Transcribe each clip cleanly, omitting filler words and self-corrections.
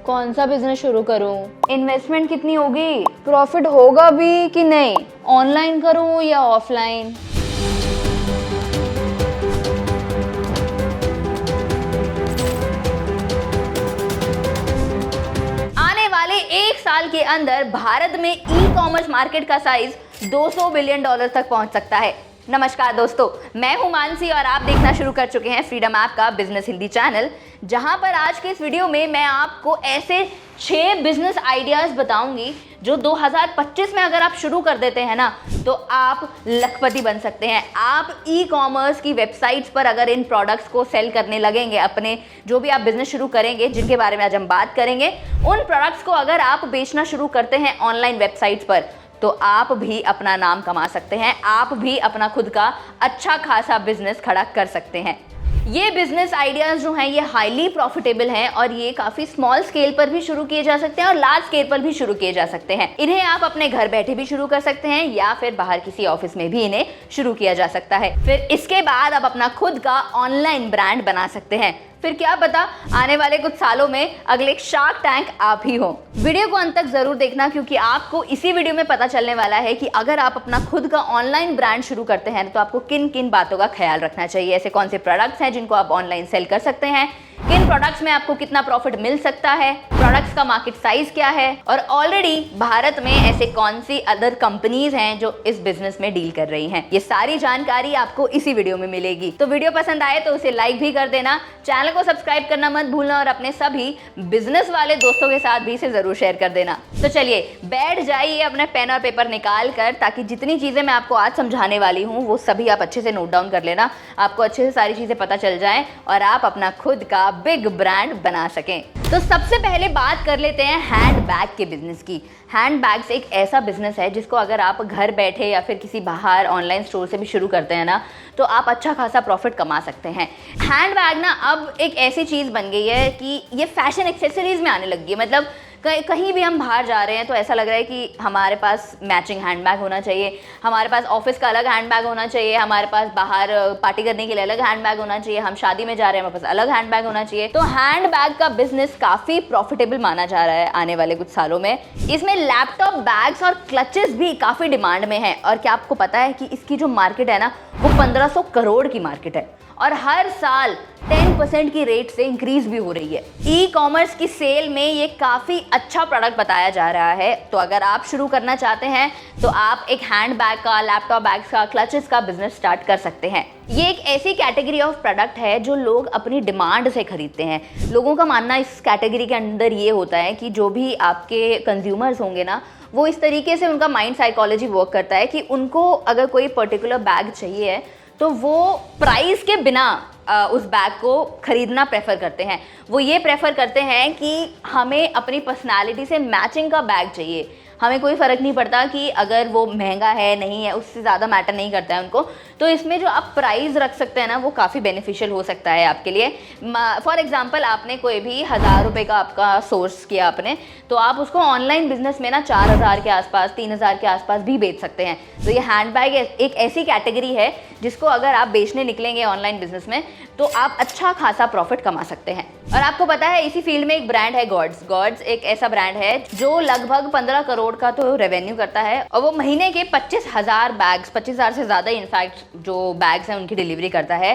कौन सा बिजनेस शुरू करूं? इन्वेस्टमेंट कितनी होगी? प्रॉफिट होगा भी कि नहीं? ऑनलाइन करूं या ऑफलाइन? आने वाले 1 साल के अंदर भारत में ई कॉमर्स मार्केट का साइज $200 बिलियन तक पहुंच सकता है। नमस्कार दोस्तों, मैं हूं मानसी और आप देखना शुरू कर चुके हैं फ्रीडम ऐप का बिजनेस हिंदी चैनल, जहां पर आज के इस वीडियो में मैं आपको ऐसे 6 बिजनेस आइडियाज बताऊंगी जो 2025 में अगर आप शुरू कर देते हैं ना तो आप लखपति बन सकते हैं। आप ई कॉमर्स की वेबसाइट्स पर अगर इन प्रोडक्ट्स को सेल करने लगेंगे, अपने जो भी आप बिजनेस शुरू करेंगे, जिनके बारे में आज हम बात करेंगे, उन प्रोडक्ट्स को अगर आप बेचना शुरू करते हैं ऑनलाइन वेबसाइट्स पर तो आप भी अपना नाम कमा सकते हैं, आप भी अपना खुद का अच्छा खासा बिजनेस खड़ा कर सकते हैं। ये बिजनेस आइडियाज जो हैं ये हाईली प्रॉफिटेबल हैं और ये काफ़ी स्मॉल स्केल पर भी शुरू किए जा सकते हैं और लार्ज स्केल पर भी शुरू किए जा सकते हैं। इन्हें आप अपने घर बैठे भी शुरू कर सकते हैं या फिर बाहर किसी ऑफिस में भी इन्हें शुरू किया जा सकता है। फिर इसके बाद आप अपना खुद का ऑनलाइन ब्रांड बना सकते हैं। फिर क्या पता आने वाले कुछ सालों में अगले शार्क टैंक आप ही हो। वीडियो को अंत तक जरूर देखना क्योंकि आपको इसी वीडियो में पता चलने वाला है कि अगर आप अपना खुद का ऑनलाइन ब्रांड शुरू करते हैं तो आपको किन किन बातों का ख्याल रखना चाहिए। ऐसे कौन से प्रोडक्ट्स हैं जिनको आप ऑनलाइन सेल कर सकते हैं, किन प्रोडक्ट्स में आपको कितना प्रॉफिट मिल सकता है, प्रोडक्ट्स का मार्केट साइज क्या है और ऑलरेडी भारत में ऐसे कौन सी अदर कंपनीज हैं जो इस बिजनेस में डील कर रही हैं। ये सारी जानकारी आपको इसी वीडियो में मिलेगी। तो वीडियो पसंद आए तो उसे लाइक भी कर देना, चैनल को सब्सक्राइब करना मत भूलना और अपने सभी बिजनेस वाले दोस्तों के साथ भी इसे जरूर शेयर कर देना। तो चलिए बैठ जाइए अपने पेन और पेपर निकाल कर, ताकि जितनी चीजें मैं आपको आज समझाने वाली हूँ वो सभी आप अच्छे से नोट डाउन कर लेना, आपको अच्छे से सारी चीजें पता चल जाएं और आप अपना खुद का बिग ब्रांड बना सकें। तो सबसे पहले बात कर लेते हैं हैंड बैग के बिजनेस की। हैंड बैग्स एक ऐसा बिजनेस है जिसको अगर आप घर बैठे या फिर किसी बाहर ऑनलाइन स्टोर से भी शुरू करते हैं ना तो आप अच्छा खासा प्रॉफिट कमा सकते हैं। हैंड बैग ना अब एक ऐसी चीज़ बन गई है कि ये फैशन एक्सेसरीज में आने लगी है। मतलब कहीं भी हम बाहर जा रहे हैं तो ऐसा लग रहा है कि हमारे पास मैचिंग हैंडबैग होना चाहिए, हमारे पास ऑफिस का अलग हैंडबैग होना चाहिए, हमारे पास बाहर पार्टी करने के लिए अलग हैंडबैग होना चाहिए, हम शादी में जा रहे हैं हमारे पास अलग हैंडबैग होना चाहिए। तो हैंडबैग का बिजनेस काफ़ी प्रॉफिटेबल माना जा रहा है आने वाले कुछ सालों में। इसमें लैपटॉप बैग्स और क्लचेस भी काफ़ी डिमांड में है और क्या आपको पता है कि इसकी जो मार्केट है ना वो 1500 करोड़ की मार्केट है और हर साल 10% की रेट से इंक्रीज भी हो रही है। ई कॉमर्स की सेल में ये काफ़ी अच्छा प्रोडक्ट बताया जा रहा है। तो अगर आप शुरू करना चाहते हैं तो आप एक हैंड बैग का, लैपटॉप बैग्स का, क्लचेस का बिजनेस स्टार्ट कर सकते हैं। ये एक ऐसी कैटेगरी ऑफ प्रोडक्ट है जो लोग अपनी डिमांड से खरीदते हैं। लोगों का मानना इस कैटेगरी के अंदर ये होता है कि जो भी आपके कंज्यूमर्स होंगे ना वो इस तरीके से उनका माइंड साइकोलॉजी वर्क करता है कि उनको अगर कोई पर्टिकुलर बैग चाहिए है तो वो प्राइस के बिना उस बैग को खरीदना प्रेफर करते हैं। वो ये प्रेफर करते हैं कि हमें अपनी पर्सनालिटी से मैचिंग का बैग चाहिए। हमें कोई फ़र्क नहीं पड़ता कि अगर वो महंगा है नहीं है, उससे ज़्यादा मैटर नहीं करता है उनको। तो इसमें जो आप प्राइस रख सकते हैं ना वो काफ़ी बेनिफिशियल हो सकता है आपके लिए। फॉर एग्जांपल आपने कोई भी 1000 रुपये का आपका सोर्स किया आपने, तो आप उसको ऑनलाइन बिजनेस में ना 4000 के आसपास, 3000 के आसपास भी बेच सकते हैं। तो ये हैंडबैग एक ऐसी कैटेगरी है जिसको अगर आप बेचने निकलेंगे ऑनलाइन बिजनेस में तो आप अच्छा खासा प्रॉफिट कमा सकते हैं। और आपको पता है इसी फील्ड में एक ब्रांड है गॉड्स एक ऐसा ब्रांड है जो लगभग 15 करोड़ का तो रेवेन्यू करता है और वो महीने के 25,000 बैग्स, 25,000 से ज़्यादा इनफैक्ट जो बैग्स हैं उनकी डिलीवरी करता है।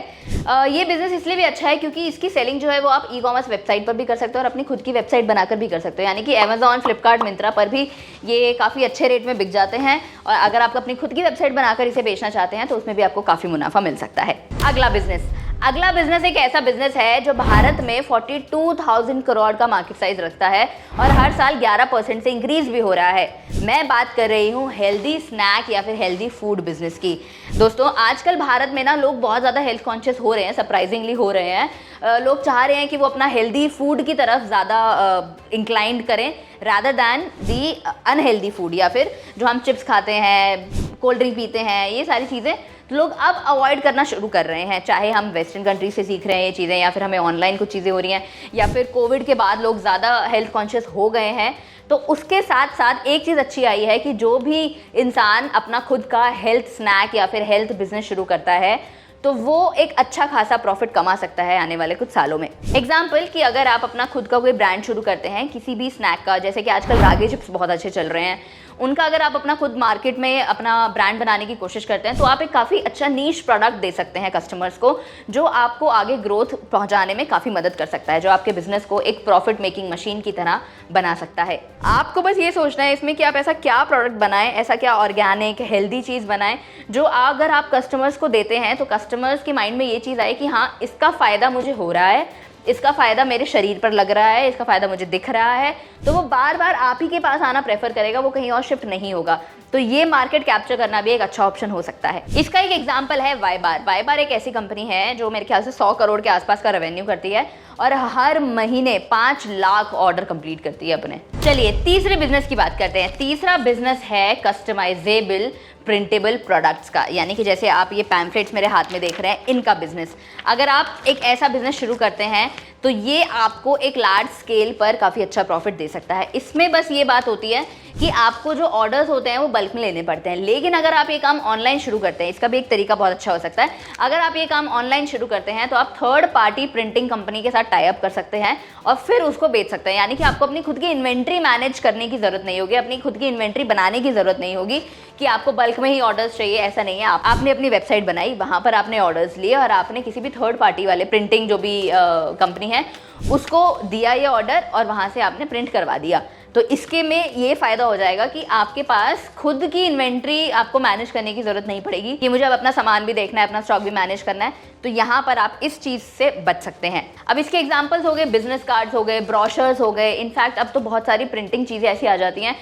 ये बिजनेस इसलिए भी अच्छा है क्योंकि इसकी सेलिंग जो है वो आप ई कॉमर्स वेबसाइट पर भी कर सकते हो और अपनी खुद की वेबसाइट बनाकर भी कर सकते हो। यानी कि अमेजॉन, फ्लिपकार्ट, मिंत्रा पर भी ये काफ़ी अच्छे रेट में बिक जाते हैं और अगर आप अपनी खुद की वेबसाइट बनाकर इसे बेचना चाहते हैं तो उसमें भी आपको काफ़ी मुनाफा मिल सकता है। अगला बिजनेस एक ऐसा बिजनेस है जो भारत में 42,000 करोड़ का मार्केट साइज रखता है और हर साल 11% से इंक्रीज भी हो रहा है। मैं बात कर रही हूँ हेल्दी स्नैक या फिर हेल्दी फूड बिजनेस की। दोस्तों आजकल भारत में ना लोग बहुत ज़्यादा हेल्थ कॉन्शियस हो रहे हैं, सरप्राइजिंगली हो रहे हैं। लोग चाह रहे हैं कि वो अपना हेल्दी फूड की तरफ ज़्यादा इंक्लाइंड करें rather than the unhealthy food, या फिर जो हम चिप्स खाते हैं, कोल्ड ड्रिंक पीते हैं, ये सारी चीज़ें लोग अब अवॉइड करना शुरू कर रहे हैं। चाहे हम वेस्टर्न कंट्री से सीख रहे हैं ये चीज़ें या फिर हमें ऑनलाइन कुछ चीज़ें हो रही हैं या फिर कोविड के बाद लोग ज़्यादा हेल्थ कॉन्शियस हो गए हैं। तो उसके साथ साथ एक चीज़ अच्छी आई है कि जो भी इंसान अपना खुद का हेल्थ स्नैक या फिर हेल्थ बिजनेस शुरू करता है तो वो एक अच्छा खासा प्रॉफिट कमा सकता है आने वाले कुछ सालों में। एग्जाम्पल कि अगर आप अपना खुद का कोई ब्रांड शुरू करते हैं किसी भी स्नैक का, जैसे कि आजकल रागी चिप्स बहुत अच्छे चल रहे हैं, उनका अगर आप अपना खुद मार्केट में अपना ब्रांड बनाने की कोशिश करते हैं तो आप एक काफ़ी अच्छा नीश प्रोडक्ट दे सकते हैं कस्टमर्स को, जो आपको आगे ग्रोथ पहुंचाने में काफ़ी मदद कर सकता है, जो आपके बिजनेस को एक प्रॉफिट मेकिंग मशीन की तरह बना सकता है। आपको बस ये सोचना है इसमें कि आप ऐसा क्या प्रोडक्ट बनाएं, ऐसा क्या ऑर्गेनिक हेल्दी चीज़ बनाएं जो अगर आप कस्टमर्स को देते हैं तो कस्टमर्स के माइंड में ये चीज़ आए कि हाँ, इसका फ़ायदा मुझे हो रहा है, इसका फ़ायदा मेरे शरीर पर लग रहा है, इसका फ़ायदा मुझे दिख रहा है, तो वो बार बार आप ही के पास आना प्रेफर करेगा, वो कहीं और शिफ्ट नहीं होगा। तो ये मार्केट कैप्चर करना भी एक अच्छा ऑप्शन हो सकता है। इसका एक एग्जांपल है वाईबार। वाईबार एक ऐसी कंपनी है जो मेरे ख्याल से 100 करोड़ के आसपास का रेवेन्यू करती है और हर महीने 5 लाख ऑर्डर कंप्लीट करती है अपने। चलिए तीसरे बिजनेस की बात करते हैं। तीसरा बिजनेस है कस्टमाइजेबल प्रिंटेबल प्रोडक्ट्स का, यानी कि जैसे आप ये पैम्फलेट्स मेरे हाथ में देख रहे हैं, इनका बिजनेस। अगर आप एक ऐसा बिजनेस शुरू करते हैं तो ये आपको एक लार्ज स्केल पर काफ़ी अच्छा प्रॉफिट दे सकता है। इसमें बस ये बात होती है कि आपको जो ऑर्डर्स होते हैं वो बल्क में लेने पड़ते हैं। लेकिन अगर आप ये काम ऑनलाइन शुरू करते हैं, इसका भी एक तरीका बहुत अच्छा हो सकता है। अगर आप ये काम ऑनलाइन शुरू करते हैं तो आप थर्ड पार्टी प्रिंटिंग कंपनी के साथ टाई अप कर सकते हैं और फिर उसको बेच सकते हैं। यानी कि आपको अपनी खुद की इन्वेंट्री मैनेज करने की ज़रूरत नहीं होगी, अपनी खुद की इन्वेंट्री बनाने की ज़रूरत नहीं होगी कि आपको बल्क में ही ऑर्डर्स चाहिए, ऐसा नहीं है। आपने अपनी वेबसाइट बनाई, वहाँ पर आपने ऑर्डर्स लिए और आपने किसी भी थर्ड पार्टी वाले प्रिंटिंग जो भी कंपनी है उसको दिया ये ऑर्डर और वहाँ से आपने प्रिंट करवा दिया। तो इसके में ये फ़ायदा हो जाएगा कि आपके पास खुद की इन्वेंट्री आपको मैनेज करने की ज़रूरत नहीं पड़ेगी कि मुझे अब अपना सामान भी देखना है, अपना स्टॉक भी मैनेज करना है। तो यहाँ पर आप इस चीज़ से बच सकते हैं। अब इसके एग्जांपल्स हो गए, बिजनेस कार्ड्स हो गए, ब्रोशर्स हो गए। इनफैक्ट अब तो बहुत सारी प्रिंटिंग चीज़ें ऐसी आ जाती हैं,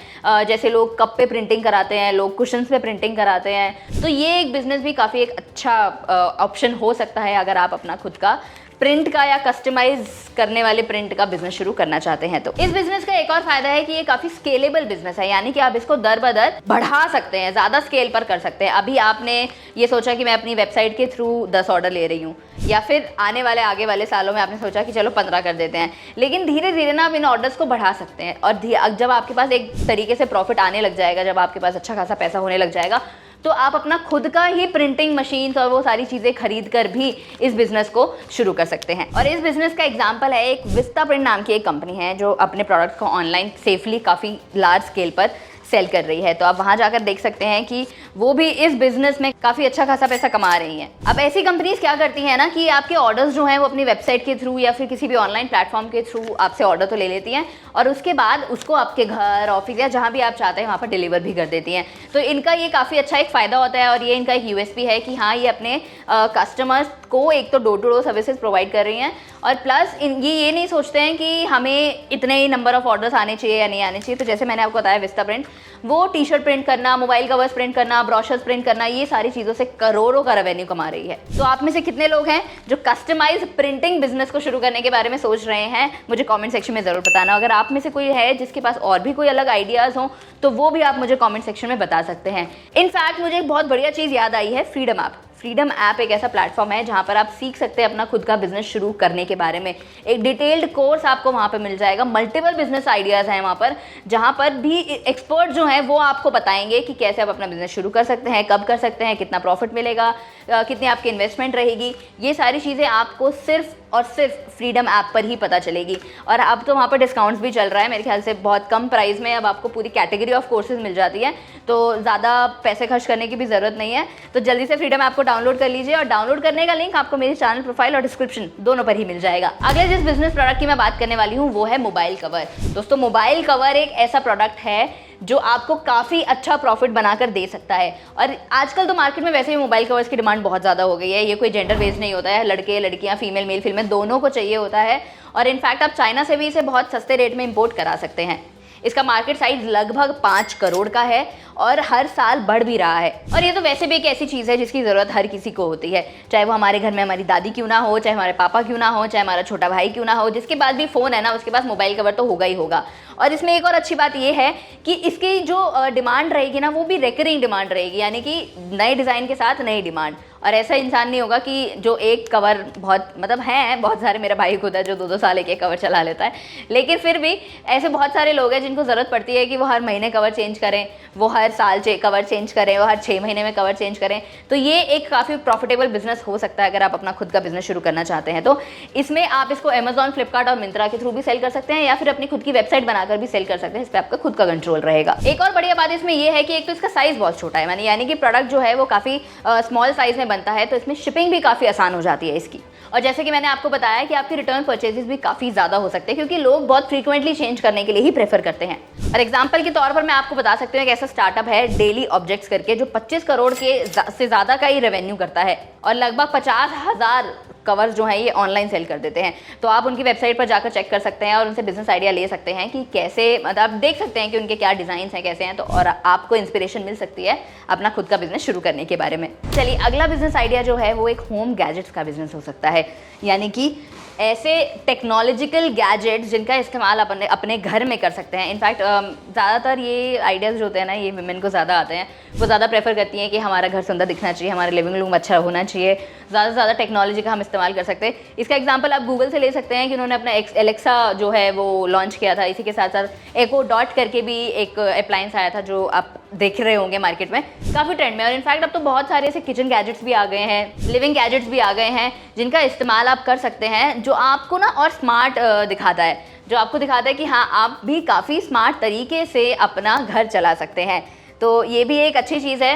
जैसे लोग कप पे प्रिंटिंग कराते हैं, लोग कुशन्स पे प्रिंटिंग कराते हैं। तो ये एक बिज़नेस भी काफ़ी एक अच्छा ऑप्शन हो सकता है अगर आप अपना खुद का प्रिंट का या कस्टमाइज करने वाले प्रिंट का बिजनेस शुरू करना चाहते हैं। तो इस बिजनेस का एक और फायदा है कि ये काफी स्केलेबल बिजनेस है, यानी कि आप इसको दर बदर बढ़ा सकते हैं, ज्यादा स्केल पर कर सकते हैं। अभी आपने ये सोचा कि मैं अपनी वेबसाइट के थ्रू 10 ऑर्डर ले रही हूँ, या फिर आने वाले आगे वाले सालों में आपने सोचा कि चलो 15 कर देते हैं, लेकिन धीरे धीरे ना आप इन ऑर्डर्स को बढ़ा सकते हैं। और जब आपके पास एक तरीके से प्रॉफिट आने लग जाएगा, जब आपके पास अच्छा खासा पैसा होने लग जाएगा, तो आप अपना खुद का ही प्रिंटिंग मशीन और वो सारी चीज़ें खरीद कर भी इस बिज़नेस को शुरू कर सकते हैं। और इस बिज़नेस का एग्जांपल है एक विस्ताप्रिंट नाम की एक कंपनी है जो अपने प्रोडक्ट को ऑनलाइन सेफली काफ़ी लार्ज स्केल पर सेल कर रही है। तो आप वहाँ जाकर देख सकते हैं कि वो भी इस बिजनेस में काफ़ी अच्छा खासा पैसा कमा रही हैं। अब ऐसी कंपनीज क्या करती हैं ना कि आपके ऑर्डर्स जो हैं वो अपनी वेबसाइट के थ्रू या फिर किसी भी ऑनलाइन प्लेटफॉर्म के थ्रू आपसे ऑर्डर तो ले लेती हैं और उसके बाद उसको आपके घर, ऑफिस या जहाँ भी आप चाहते हैं वहाँ पर डिलीवर भी कर देती हैं। तो इनका ये काफ़ी अच्छा एक फ़ायदा होता है और ये इनका एक यूएसपी है कि हाँ, ये अपने कस्टमर्स को एक तो door to door services provide कर रही हैं और प्लस ये नहीं सोचते हैं कि हमें इतने ही नंबर ऑफ ऑर्डर्स आने चाहिए या नहीं आने चाहिए। तो जैसे मैंने आपको बताया विस्ताप्रिंट, वो टी शर्ट प्रिंट करना, मोबाइल कवर्स प्रिंट करना, ब्रोशर्स प्रिंट करना, ये सारी चीज़ों से करोड़ों का रेवेन्यू कमा रही है। तो आप में से कितने लोग हैं जो कस्टमाइज प्रिंटिंग बिजनेस को शुरू करने के बारे में सोच रहे हैं, मुझे कमेंट सेक्शन में ज़रूर बताना। अगर आप में से कोई है जिसके पास और भी कोई अलग आइडियाज़ हों तो वो भी आप मुझे कमेंट सेक्शन में बता सकते हैं। इनफैक्ट मुझे एक बहुत बढ़िया चीज़ याद आई है, फ्रीडम ऐप। फ्रीडम ऐप एक ऐसा प्लेटफॉर्म है जहाँ पर आप सीख सकते हैं अपना खुद का बिजनेस शुरू करने के बारे में। एक डिटेल्ड कोर्स आपको वहाँ पर मिल जाएगा, मल्टीपल बिजनेस आइडियाज़ हैं वहाँ पर, जहाँ पर भी एक्सपर्ट जो हैं वो आपको बताएंगे कि कैसे आप अपना बिजनेस शुरू कर सकते हैं, कब कर सकते हैं, कितना प्रॉफिट मिलेगा, कितनी आपकी इन्वेस्टमेंट रहेगी। ये सारी चीज़ें आपको सिर्फ और सिर्फ फ्रीडम ऐप पर ही पता चलेगी। और अब तो वहाँ पर डिस्काउंट्स भी चल रहा है, मेरे ख्याल से बहुत कम प्राइस में अब आपको पूरी कैटेगरी ऑफ कोर्सेज मिल जाती है, तो ज़्यादा पैसे खर्च करने की भी ज़रूरत नहीं है। तो जल्दी से फ्रीडम ऐप को डाउनलोड कर लीजिए और डाउनलोड करने का लिंक आपको मेरे चैनल प्रोफाइल और डिस्क्रिप्शन दोनों पर ही मिल जाएगा। अगले जिस बिजनेस प्रोडक्ट की मैं बात करने वाली हूँ वो है मोबाइल कवर। दोस्तों, मोबाइल कवर एक ऐसा प्रोडक्ट है जो आपको काफ़ी अच्छा प्रॉफिट बनाकर दे सकता है। और आजकल तो मार्केट में वैसे भी मोबाइल कवर्स की डिमांड बहुत ज़्यादा हो गई है। ये कोई जेंडर बेस्ड नहीं होता है, लड़के लड़कियां, फीमेल मेल फीमेल दोनों को चाहिए होता है। और इनफैक्ट आप चाइना से भी इसे बहुत सस्ते रेट में इंपोर्ट करा सकते हैं। इसका मार्केट साइज लगभग 5 करोड़ का है और हर साल बढ़ भी रहा है। और ये तो वैसे भी एक ऐसी चीज़ है जिसकी ज़रूरत हर किसी को होती है, चाहे वो हमारे घर में हमारी दादी क्यों ना हो, चाहे हमारे पापा क्यों ना हो, चाहे हमारा छोटा भाई क्यों ना हो, जिसके पास भी फ़ोन है ना उसके पास मोबाइल कवर तो होगा ही होगा। और इसमें एक और अच्छी बात ये है कि इसकी जो डिमांड रहेगी ना वो भी रिकरिंग डिमांड रहेगी, यानी कि नए डिज़ाइन के साथ नई डिमांड। और ऐसा इंसान नहीं होगा कि जो एक कवर बहुत मतलब हैं बहुत सारे, मेरा भाई खुद है जो 2-2 साल एक कवर चला लेता है, लेकिन फिर भी ऐसे बहुत सारे लोग हैं जिनको ज़रूरत पड़ती है कि वो हर महीने कवर चेंज करें, वो हर साल कवर चेंज करें, वो हर 6 महीने में कवर चेंज करें। तो ये एक काफ़ी प्रॉफिटेबल बिजनेस हो सकता है अगर आप अपना खुद का बिजनेस शुरू करना चाहते हैं। तो इसमें आप इसको अमेजॉन, फ्लिपकार्ट और मिंत्रा के थ्रू भी सेल कर सकते हैं या फिर अपनी खुद की वेबसाइट बनाकर भी सेल कर सकते हैं। इस पर आपका खुद का कंट्रोल रहेगा। एक और बढ़िया बात इसमें यह है कि एक तो इसका साइज बहुत छोटा है, यानी कि प्रोडक्ट जो है वो काफ़ी स्मॉल साइज में बनता है, तो इसमें शिपिंग भी काफ़ी आसान हो जाती है इसकी। और जैसे कि मैंने आपको बताया कि आपकी रिटर्न परचेजेस भी काफ़ी ज़्यादा हो सकते हैं क्योंकि लोग बहुत फ्रीक्वेंटली चेंज करने के लिए ही प्रेफर करते हैं। और एग्जांपल के तौर पर मैं आपको बता सकती हूँ एक ऐसा स्टार्टअप है डेली ऑब्जेक्ट्स करके, जो 25 करोड़ से ज़्यादा का ही रेवेन्यू करता है और लगभग 50,000 कवर्स जो हैं ये ऑनलाइन सेल कर देते हैं। तो आप उनकी वेबसाइट पर जाकर चेक कर सकते हैं और उनसे बिजनेस आइडिया ले सकते हैं कि कैसे, मतलब आप देख सकते हैं कि उनके क्या डिज़ाइंस हैं, कैसे हैं, तो और आपको इंस्पिरेशन मिल सकती है अपना खुद का बिजनेस शुरू करने के बारे में। चलिए, अगला बिजनेस आइडिया जो है वो एक होम गैजेट्स का बिजनेस हो सकता है, यानी कि ऐसे टेक्नोलॉजिकल गैजेट्स जिनका इस्तेमाल अपने घर में कर सकते हैं। इनफैक्ट ज़्यादातर ये आइडियाज़ जो होते हैं ना, ये वुमेन को ज़्यादा आते हैं। वो ज़्यादा प्रेफर करती हैं कि हमारा घर सुंदर दिखना चाहिए, हमारा लिविंग रूम अच्छा होना चाहिए, ज़्यादा से ज़्यादा टेक्नोलॉजी का हम इस्तेमाल कर सकते हैं। इसका एग्जांपल आप गूगल से ले सकते हैं कि उन्होंने अपना एलेक्सा जो है वो लॉन्च किया था। इसी के साथ साथ एको डॉट करके भी एक अप्लायंस आया था जो आप देख रहे होंगे मार्केट में, काफ़ी ट्रेंड में। और इनफैक्ट अब तो बहुत सारे ऐसे किचन गैजेट्स भी आ गए हैं, लिविंग गैजेट्स भी आ गए हैं जिनका इस्तेमाल आप कर सकते हैं, जो आपको ना और स्मार्ट दिखाता है, जो आपको दिखाता है कि हाँ आप भी काफ़ी स्मार्ट तरीके से अपना घर चला सकते हैं। तो ये भी एक अच्छी चीज़ है।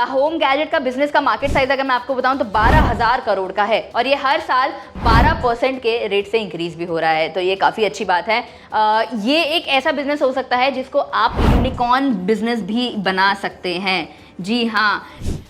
होम गैजेट का बिजनेस का मार्केट साइज अगर मैं आपको बताऊं तो 12,000 करोड़ का है और ये हर साल 12% के रेट से इंक्रीज भी हो रहा है, तो ये काफ़ी अच्छी बात है। ये एक ऐसा बिजनेस हो सकता है जिसको आप यूनिकॉर्न बिजनेस भी बना सकते हैं। जी हाँ,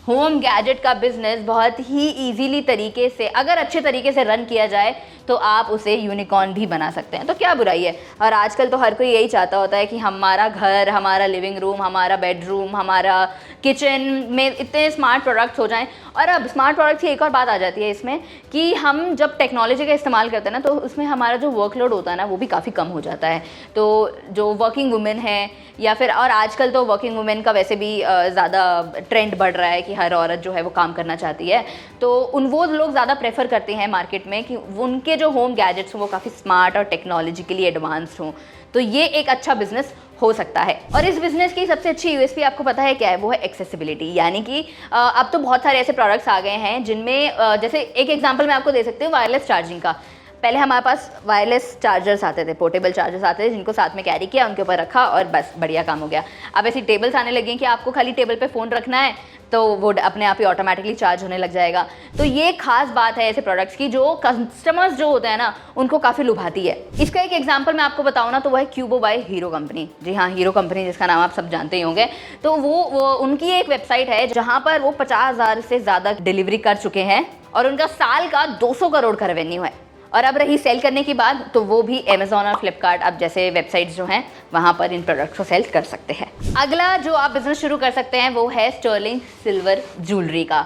होम गैजेट का बिजनेस बहुत ही इजीली तरीके से, अगर अच्छे तरीके से रन किया जाए तो आप उसे यूनिकॉर्न भी बना सकते हैं। तो क्या बुराई है। और आजकल तो हर कोई यही चाहता होता है कि हमारा घर, हमारा लिविंग रूम, हमारा बेडरूम, हमारा किचन में इतने स्मार्ट प्रोडक्ट्स हो जाएं। और अब स्मार्ट प्रोडक्ट्स की एक और बात आ जाती है इसमें कि हम जब टेक्नोलॉजी का इस्तेमाल करते हैं ना, तो उसमें हमारा जो वर्कलोड होता है ना वो भी काफ़ी कम हो जाता है। तो जो वर्किंग वुमेन है या फिर, और आजकल तो वर्किंग वुमेन का वैसे भी ज़्यादा ट्रेंड बढ़ रहा है कि हर औरत जो है वो काम करना चाहती है, तो वो लोग ज़्यादा प्रेफर करते हैं मार्केट में कि उनके जो होम गैजेट्स हों वो काफ़ी स्मार्ट और टेक्नोलॉजिकली एडवांस्ड हों। तो ये एक अच्छा बिजनेस हो सकता है। और इस बिजनेस की सबसे अच्छी यूएसपी आपको पता है क्या है? वो है एक्सेसिबिलिटी। यानी कि अब तो बहुत सारे ऐसे प्रोडक्ट्स आ गए हैं जिनमें जैसे एक एग्जांपल मैं आपको दे सकती हूँ वायरलेस चार्जिंग का। पहले हमारे पास वायरलेस चार्जर्स आते थे, पोर्टेबल चार्जर्स आते थे जिनको साथ में कैरी किया, उनके ऊपर रखा और बस बढ़िया काम हो गया। अब ऐसी टेबल्स आने लगी कि आपको खाली टेबल पे फ़ोन रखना है तो वो अपने आप ही ऑटोमेटिकली चार्ज होने लग जाएगा। तो ये खास बात है ऐसे प्रोडक्ट्स की जो कस्टमर्स जो होते हैं ना उनको काफ़ी लुभाती है। इसका एक एग्जांपल मैं आपको बताऊँ ना तो वह है क्यूबो बाय हीरो कंपनी। जी हाँ, हीरो कंपनी जिसका नाम आप सब जानते ही होंगे। तो वो उनकी एक वेबसाइट है जहाँ पर वो 50,000 से ज़्यादा डिलीवरी कर चुके हैं और उनका साल का 200 करोड़ का रेवेन्यू है। और अब रही सेल करने की बात, तो वो भी अमेजॉन और फ्लिपकार्ट अब जैसे वेबसाइट्स जो हैं वहाँ पर इन प्रोडक्ट्स को सेल कर सकते हैं। अगला जो आप बिजनेस शुरू कर सकते हैं वो है स्टर्लिंग सिल्वर ज्वेलरी का।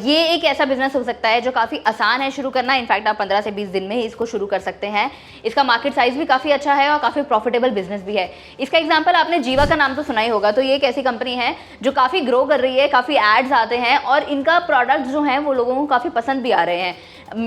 ये एक ऐसा बिजनेस हो सकता है जो काफ़ी आसान है शुरू करना। इनफैक्ट आप 15 से 20 दिन में ही इसको शुरू कर सकते हैं। इसका मार्केट साइज भी काफ़ी अच्छा है और काफ़ी प्रॉफिटेबल बिजनेस भी है। इसका एग्जांपल आपने जीवा का नाम तो सुना ही होगा। तो ये एक ऐसी कंपनी है जो काफ़ी ग्रो कर रही है, काफ़ी एड्स आते हैं और इनका प्रोडक्ट्स जो हैं वो लोगों को काफ़ी पसंद भी आ रहे हैं।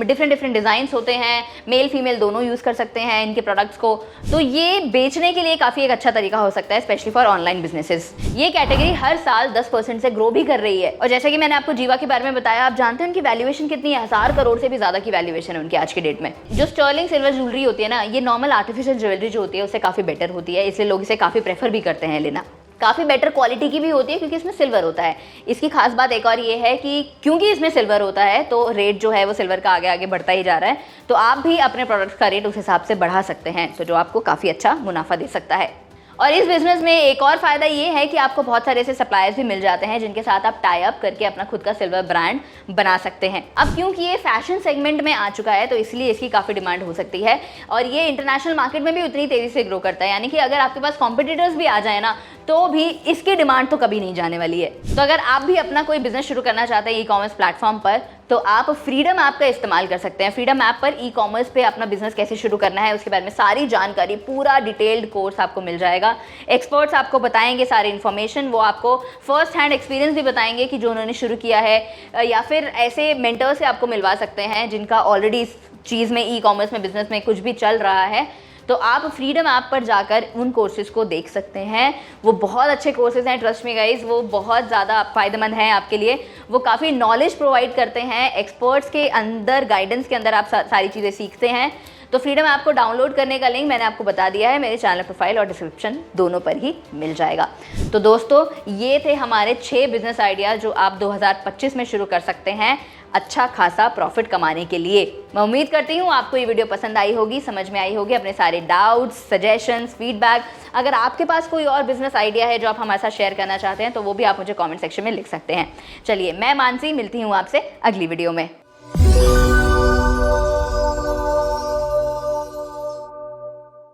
डिफरेंट डिज़ाइंस होते हैं, मेल फीमेल दोनों यूज़ कर सकते हैं इनके प्रोडक्ट्स को। तो ये बेचने के लिए काफ़ी एक अच्छा तरीका हो सकता है, स्पेशली फॉर ऑनलाइन बिजनेसेस। ये कैटेगरी हर साल 10% से ग्रो भी कर रही है। और जैसे कि मैंने आपको जीवा के बारे में बताया, आप जानते हैं उनकी वैल्यूएशन कितनी है? 1000 करोड़ से भी ज़्यादा की वैल्यूएशन है उनकी आज की डेट में। जो स्टर्लिंग सिल्वर ज्वेलरी होती है ना, ये नॉर्मल आर्टिफिशियल ज्वेलरी जो होती है उससे काफ़ी बेटर होती है, इसलिए लोग इसे काफ़ी प्रेफर भी करते हैं लेना। काफ़ी बेटर क्वालिटी की भी होती है क्योंकि इसमें सिल्वर होता है। इसकी खास बात एक और ये है कि क्योंकि इसमें सिल्वर होता है तो रेट जो है वो सिल्वर का आगे आगे बढ़ता ही जा रहा है। तो आप भी अपने प्रोडक्ट्स का रेट उस हिसाब से बढ़ा सकते हैं, तो जो आपको काफ़ी अच्छा मुनाफा दे सकता है। और इस बिजनेस में एक और फ़ायदा ये है कि आपको बहुत सारे ऐसे सप्लायर्स भी मिल जाते हैं जिनके साथ आप टाई अप करके अपना खुद का सिल्वर ब्रांड बना सकते हैं। अब क्योंकि ये फैशन सेगमेंट में आ चुका है तो इसलिए इसकी काफ़ी डिमांड हो सकती है और ये इंटरनेशनल मार्केट में भी उतनी तेज़ी से ग्रो करता है। यानी कि अगर आपके पास कॉम्पिटिटर्स भी आ जाए ना तो भी इसकी डिमांड तो कभी नहीं जाने वाली है। तो अगर आप भी अपना कोई बिजनेस शुरू करना चाहते हैं ई कॉमर्स प्लेटफॉर्म पर, तो आप फ्रीडम ऐप का इस्तेमाल कर सकते हैं। फ्रीडम ऐप पर ई कॉमर्स पे अपना बिजनेस कैसे शुरू करना है उसके बारे में सारी जानकारी, पूरा डिटेल्ड कोर्स आपको मिल जाएगा। एक्सपर्ट्स आपको बताएंगे सारी इन्फॉर्मेशन, वो आपको फर्स्ट हैंड एक्सपीरियंस भी बताएंगे कि जो उन्होंने शुरू किया है, या फिर ऐसे मेंटर से आपको मिलवा सकते हैं जिनका ऑलरेडी इस चीज़ में, ई कॉमर्स में, बिजनेस में कुछ भी चल रहा है। तो आप फ्रीडम ऐप पर जाकर उन कोर्सेज को देख सकते हैं। वो बहुत अच्छे कोर्सेज हैं, ट्रस्ट मी गाइज, वो बहुत ज़्यादा फ़ायदेमंद हैं आपके लिए। वो काफ़ी नॉलेज प्रोवाइड करते हैं, एक्सपर्ट्स के अंदर, गाइडेंस के अंदर आप सारी चीज़ें सीखते हैं। तो फ्रीडम ऐप को डाउनलोड करने का लिंक मैंने आपको बता दिया है, मेरे चैनल प्रोफाइल और डिस्क्रिप्शन दोनों पर ही मिल जाएगा। तो दोस्तों, ये थे हमारे 6 बिजनेस आइडिया जो आप 2025 में शुरू कर सकते हैं अच्छा खासा प्रॉफिट कमाने के लिए। मैं उम्मीद करती हूँ आपको ये वीडियो पसंद आई होगी, समझ में आई होगी। अपने सारे डाउट्स, सजेशंस, फीडबैक, अगर आपके पास कोई और बिजनेस आइडिया है जो आप हमारे साथ शेयर करना चाहते हैं तो वो भी आप मुझे कमेंट सेक्शन में लिख सकते हैं। चलिए, मैं मानसी मिलती हूँ आपसे अगली वीडियो में।